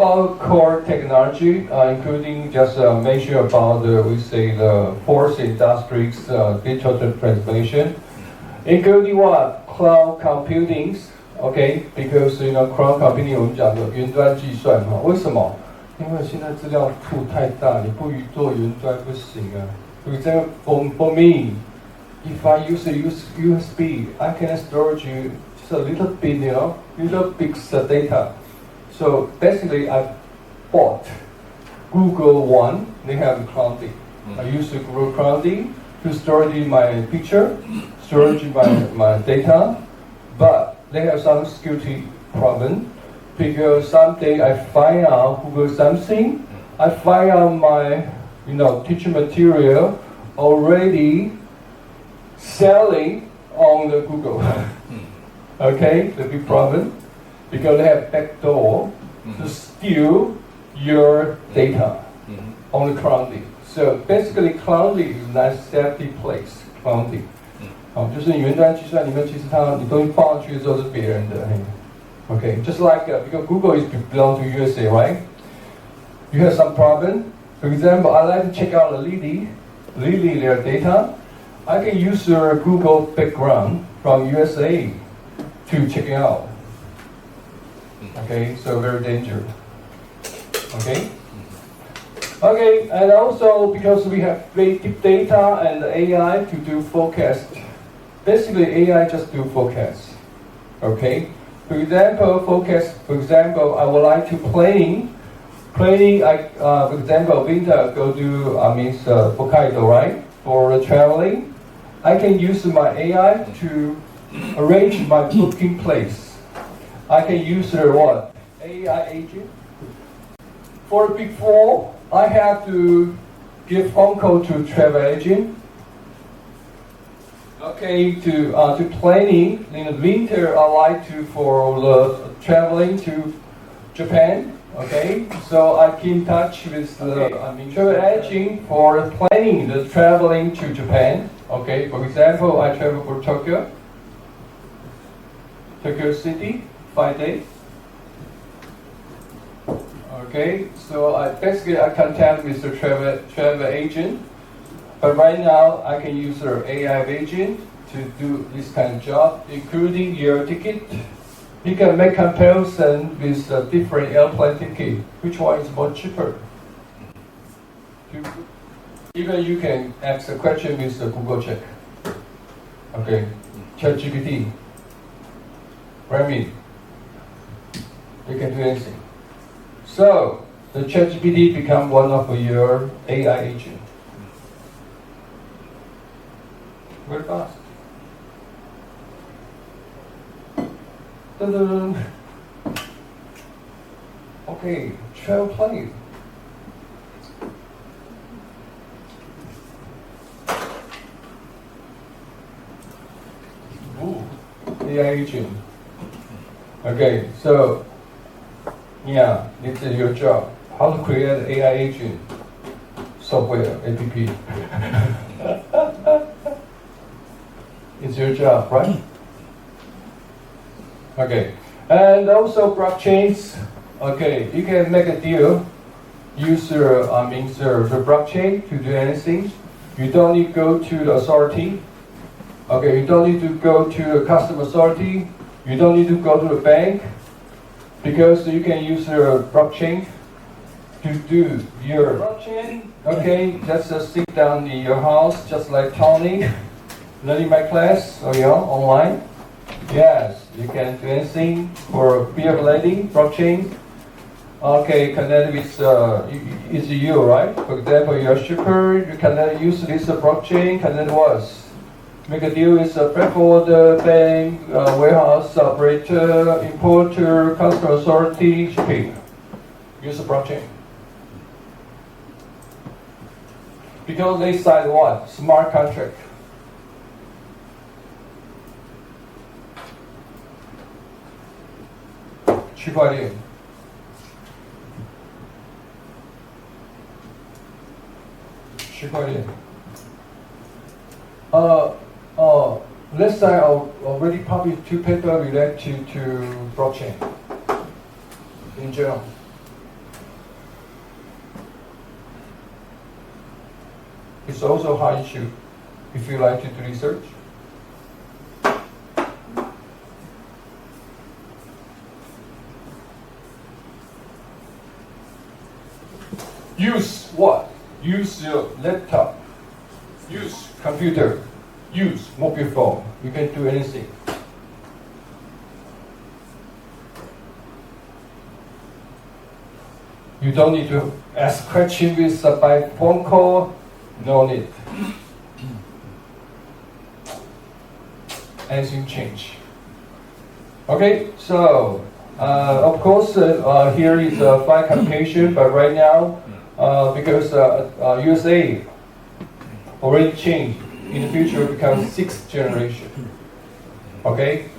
about core technology, including just mention about we say the fourth industry's digital transformation, including what cloud computing. Okay, because cloud computing 我们讲的云端计算哈，为什么？因为现在资料库太大，你不做云端不行啊。For example, for me, if I use USB, I can storage just a little bit, little big data. So basically, I bought Google One. They have clouding. I use the Google clouding to storage my picture, storage my data, but they have some security problem because someday I find out Google something. I find out my teaching material already selling on the Google. Okay, the big problem because they have backdoor to steal your data on the clouding. So basically, clouding is not safety place. Clouding. 就是你云端计算里面，其实你东西放上去的时候是别人的。Okay, just like because Google is belong to USA, right? You have some problem. For example, I like to check out Lily their data. I can use their Google background from USA to check it out. Okay, so very dangerous. Okay. Okay, and also because we have big data and AI to do forecast. Basically, AI just do forecast. Okay. For example, I would like to planning. For example, winter go to Hokkaido, right? For the traveling, I can use my AI to arrange my booking place. I can use the what? AI agent. For before, I have to give phone call to travel agent. Okay, to planning in the winter, I like to for the traveling to Japan. Okay, so I keep in touch with the travel agent for planning the traveling to Japan. Okay, for example, I travel for Tokyo City, 5 days. Okay, so I contact with the travel agent. But right now, I can use the AI agent to do this kind of job, including your ticket. You can make comparison with different airplane ticket. Which one is more cheaper? Even you can ask a question with the Google check. Okay, ChatGPT. Remy. You can do anything. So the ChatGPT become one of your AI agent. Very fast. Dun-dun. Okay, travel plane. Ooh, AI agent. Okay, so yeah, this is your job. How to create an AI agent software app. It's your job, right? Okay, and also blockchains. Okay, you can make a deal. Use the blockchain to do anything. You don't need to go to the authority. Okay, you don't need to go to the customer authority. You don't need to go to the bank because you can use the blockchain to do your blockchain. Okay, just sit down in your house, just like Tony. Learning my class, online. Yes, you can do anything for beer lady, blockchain. Okay, connect with it's you, right? For example, you're a shipper, you cannot use this blockchain, connect was. Make a deal with a freight forwarder, bank, warehouse operator, importer, customer authority, shipping. Use the blockchain. Because they sign what? Smart contract.区块链。区块链。Let's say I already published 2 papers related to blockchain in general. It's also high issue if you like to do research. Use what? Use your laptop. Use computer. Use mobile phone. You can do anything. You don't need to ask questions by phone call. No need. Anything change. Okay, so of course here is 5 computation, but right now because USA already changed, in the future become 6th generation. Okay,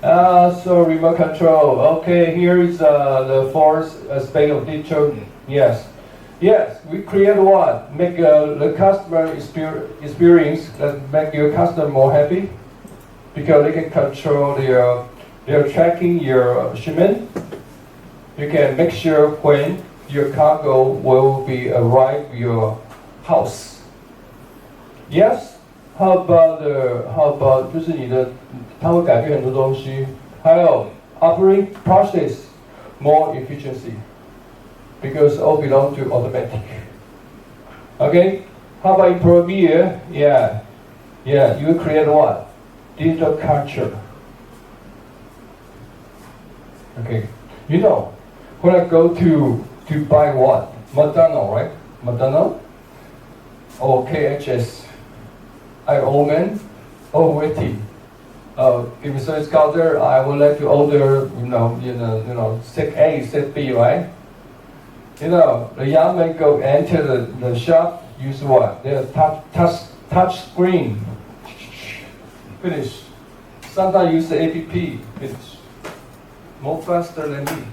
so remote control. Okay, here is the 4th aspect of digital. Yes, we create what? Make the customer experience that make your customer more happy, because they can control their tracking your shipment. You can make sure when your cargo will be arrive your house. Yes, how about 就是你的，它会改变很多东西。还有 operating process more efficiency because all belong to automatic. Okay, how about employee? Yeah, you create what? Digital culture. Okay, you know, when I go to buy what? McDonald's, right? McDonald's or KHS. I open or waiting. If it's a counter, I would like to order, set A, set B, right? The young man go enter the shop, use what? They touch screen. Finish. Sometimes use the app. Finish. More faster than me.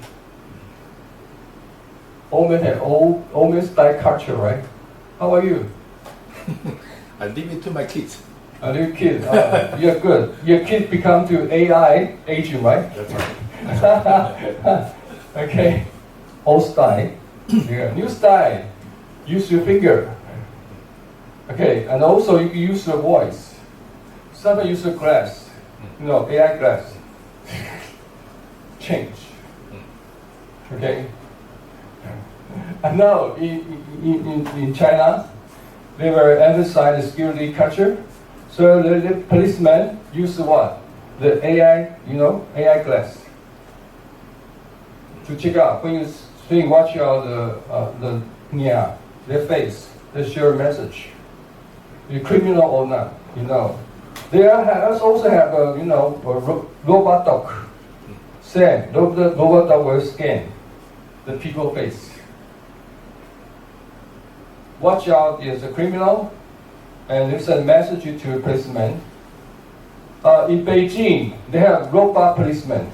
Omen have old style culture, right? How are you? I leave it to my kids. A new kid. You're good. Your kid become to AI agent, right? That's right. Okay. Old style. Yeah. New style. Use your finger. Okay. And also you can use your voice. Sometimes use your glass. AI glass. Change. Okay. And now in China, they were emphasizing the security culture. So the policemen use what? The AI, AI glass to check out when you watch out their face, they share a message. You criminal or not, They also have a robot dog. Same, the robot dog will scan the people face. Watch out, there's a criminal, and there's a message to a policeman. In Beijing, they have robot policemen.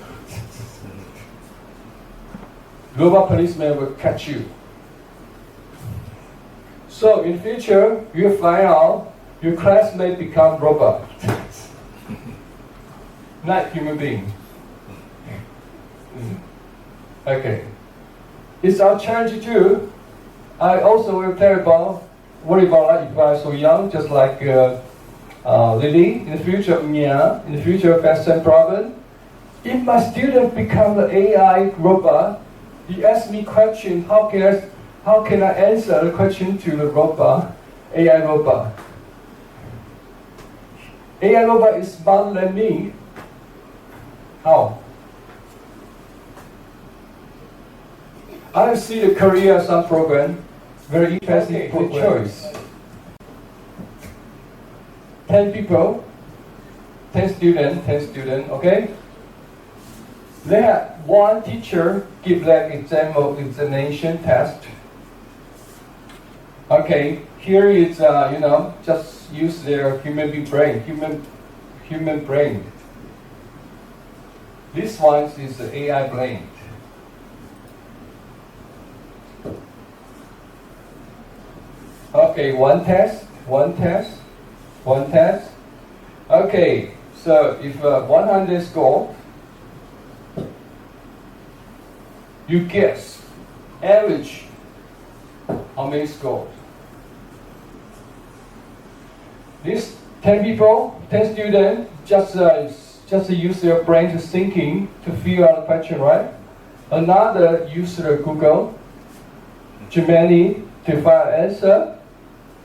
Robot policemen will catch you. So in future, you find out your classmate become robot, not human being. Okay, it's our challenge too. I also will worry about if I so young, just like Lily in the future, Mia in the future, Western province. If my student become the AI robot, he asks me question, how can I answer the question to the robot, AI robot? AI robot is smarter than me. How? I see the Korea some program, very interesting choice. 10 people, 10 students, okay? They have one teacher give like examination test. Okay, here is just use their human brain. This one is the AI brain. Okay, one test. Okay, so if 100 score, you guess average how many scores? These 10 people, 10 students, just use their brain to thinking to figure out the question, right? Another use the Google, Gemini to find an answer,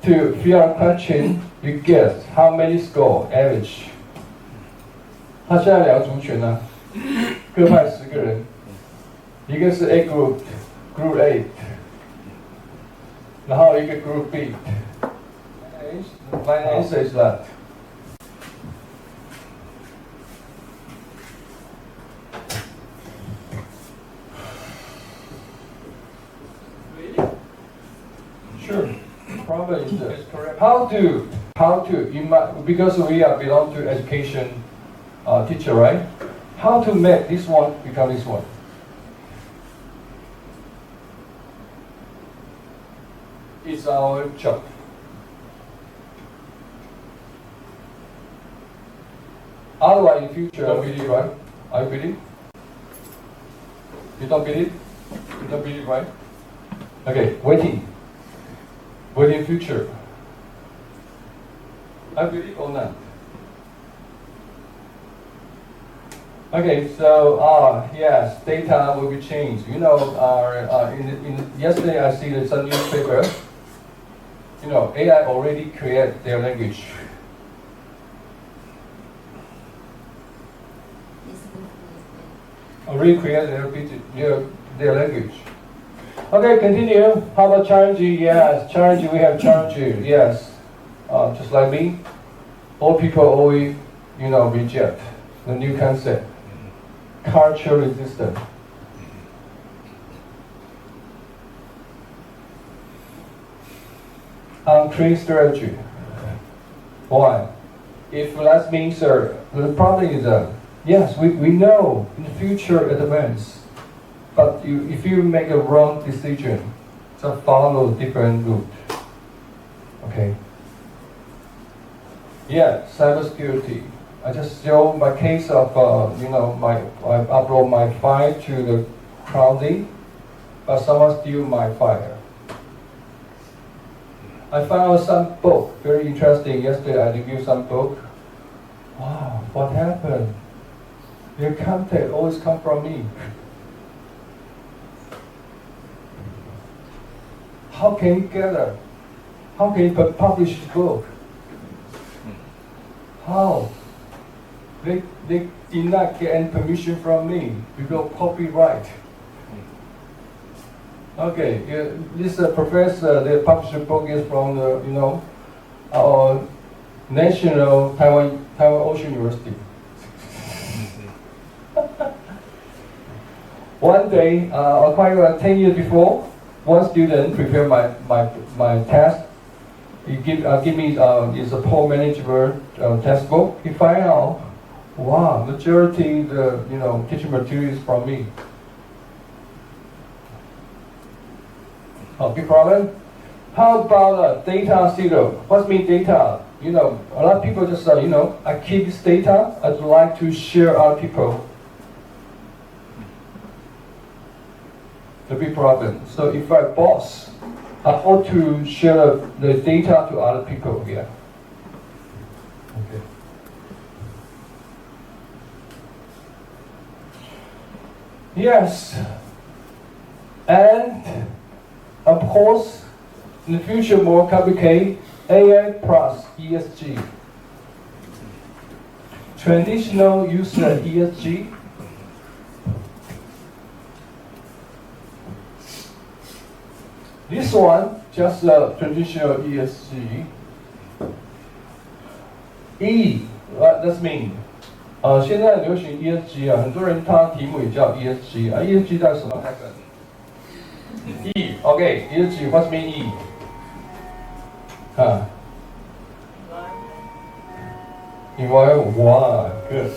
to figure out a question. You guess how many score average? 他现在聊族群啊，各派10个人，一个是 A group A， 然后一个 group B。My answer is that. Sure. Problem is correct. How to because we are belong to education teacher, right? How to make this one become this one? It's our job. Otherwise, in future, don't believe, right? I believe. You don't believe? You don't believe, right? Okay, waiting future. I believe or not? Okay, so yes, data will be changed. You know, yesterday I see some newspaper. You know, AI already create their language. Already create their language. Okay, continue. How about challenging? Yes, challenging. We have challenging. Yes, just like me, all people always, reject the new concept. Culture resistant. Unclear strategy. Why? If that means, the problem is yes, we know in the future advance. But if you make a wrong decision, just follow a different route. Okay. Yeah, cybersecurity. I just show my case of, I upload my file to the cloud, but someone steal my file. I found some book, very interesting. Yesterday I reviewed some book. Wow, what happened? Your content always come from me. How can you gather? How can you publish a book? How? They did not get any permission from me because copyright. Okay, this professor, the published book is from our national Taiwan Ocean University. One day, quite 10 years before, one student prepared my test. He give me is a poor manageable test book. He find out, wow, majority the teaching material is from me. Big problem. How about data zero? What mean data? A lot of people just I keep this data. I'd like to share other people. The big problem. So if I boss, I ought to share the data to other people. Yeah. Okay. Yes. And of course, in the future, more complicated, AI plus ESG. Traditional user ESG. This one, just traditional ESG. E, what does mean? 现在流行 ESG 很多人他题目也叫 ESG ESG 代表什么？E, okay, ESG, what's mean E? Environment, wow, good.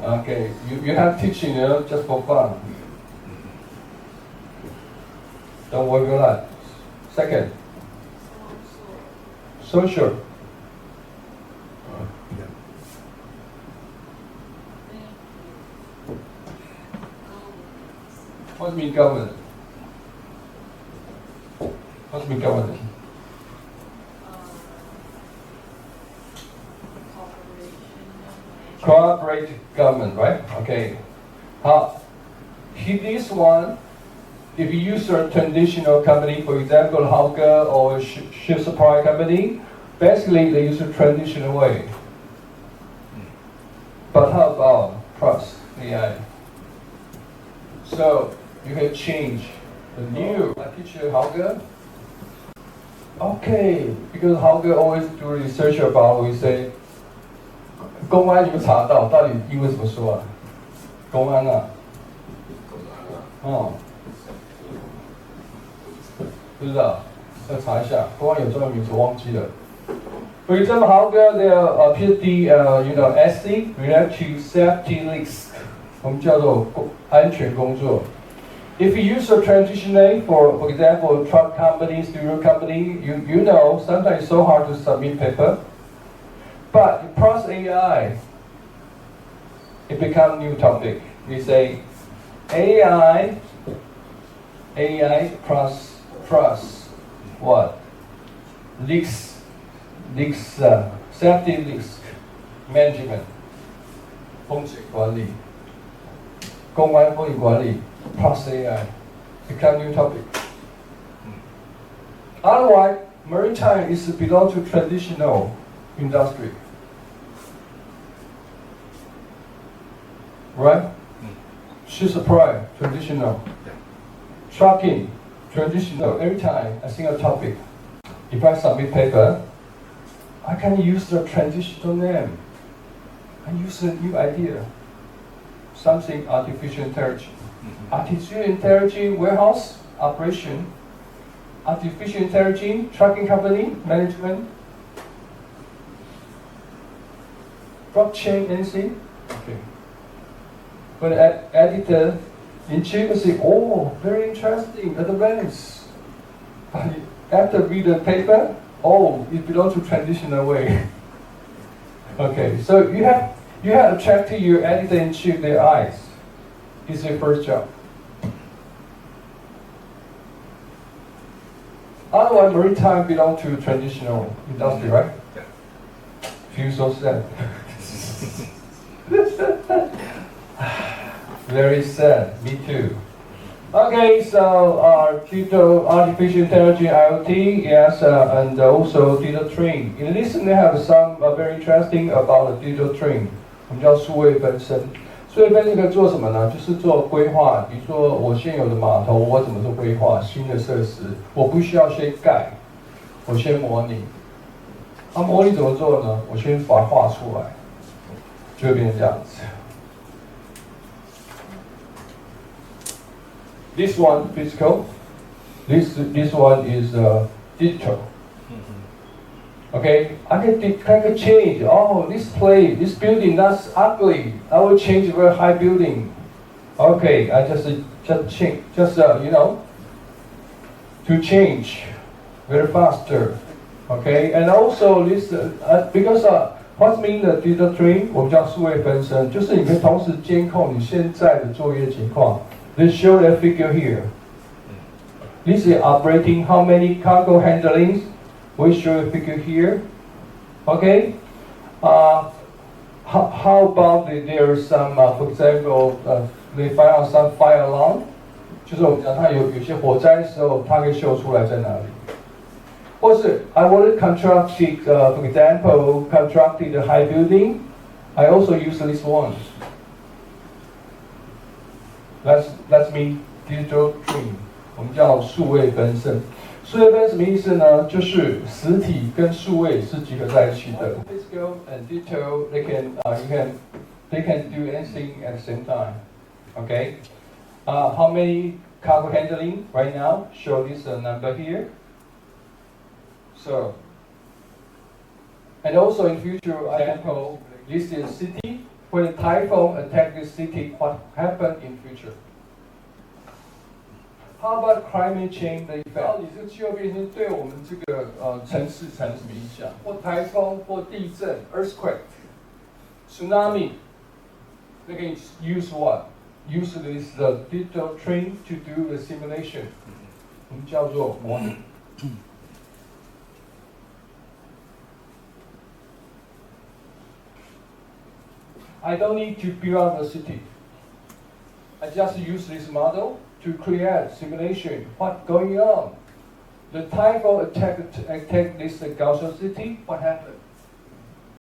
Okay, you have teaching just for fun. Don't worry about that. Second, social. What mean government? What's mean governance? Corporate government, right? Okay. This one, if you use a traditional company, for example, Hauke or ship supply company, basically they use a traditional way. But how about plus AI? So you can change the new. I teach you Hauke. Okay, because Hauke always do research about, we say, 公安有查到英文怎么说啊？公安啊，不知道，要查一下。公安有中文名字忘记了。For example, Hauke their PhD, SC related to safety risks， 我们叫做安全工作。If you use a transition name for example, truck company, studio company, you know sometimes it's so hard to submit paper. But plus AI, it becomes new topic. We say AI plus what? Risks, safety risk management, 风险管理，公安风险管理 plus AI become new topic. Otherwise, maritime is belong to traditional industry. Right? Ship supply, traditional. Trucking, traditional. Every time I see a topic, if I submit paper, I can use the traditional name. I use a new idea. Something artificial intelligence. Artificial intelligence warehouse operation. Artificial intelligence trucking company management. Blockchain, anything? Okay. But editor Yi-Chih will say, oh, very interesting, advanced. But after read the paper, oh, it belongs to traditional way. Okay, so you have attracted your editor-in-chief their eyes. It's your first job. Otherwise, maritime belongs to traditional industry, right? Feel so sad. Very sad. Me too. Okay, so digital artificial intelligence IoT, yes, and also digital twin. In addition, they have some very interesting about the digital twin. 我们叫数位分身。数位分身可以做什么呢？就是做规划，比如说我现有的码头，我怎么做规划？新的设施，我不需要先盖，我先模拟。模拟怎么做呢？我先把它画出来，就会变成这样子。This one physical, this one is digital. Okay, I can change. Oh, this building that's ugly. I will change to a high building. Okay, I just change, to change very faster. Okay, and also this because what mean the digital twin 我们叫数位分身，就是你可以同时监控你现在的作业情况。They show the figure here. This is operating how many cargo handlings. We show a figure here. Okay. How about there is some, for example, they find out some fire alarm. 就是我们讲它有些火灾的时候，它可以秀出来在哪里。或是 I want to construct, for example, constructed a high building. I also use this one. That's mean digital twin. 我们叫数位分身。数位分什么意思呢？就是实体跟数位是结合在一起的。Physical and digital, they can do anything at the same time. Okay. How many cargo handling right now? Show this number here. So, and also in future, example, this is city. When a typhoon attack this city, what happened in future? How about climate change the effect? 你这个气候变迁对我们这个城市产生什么影响？或台风，或地震 （earthquake）、tsunami. They can use what? Use this digital twin to do the simulation. 我们叫做模拟。I don't need to build up the city. I just use this model to create simulation. What's going on? The typhoon attacked this Gaussian city. What happened?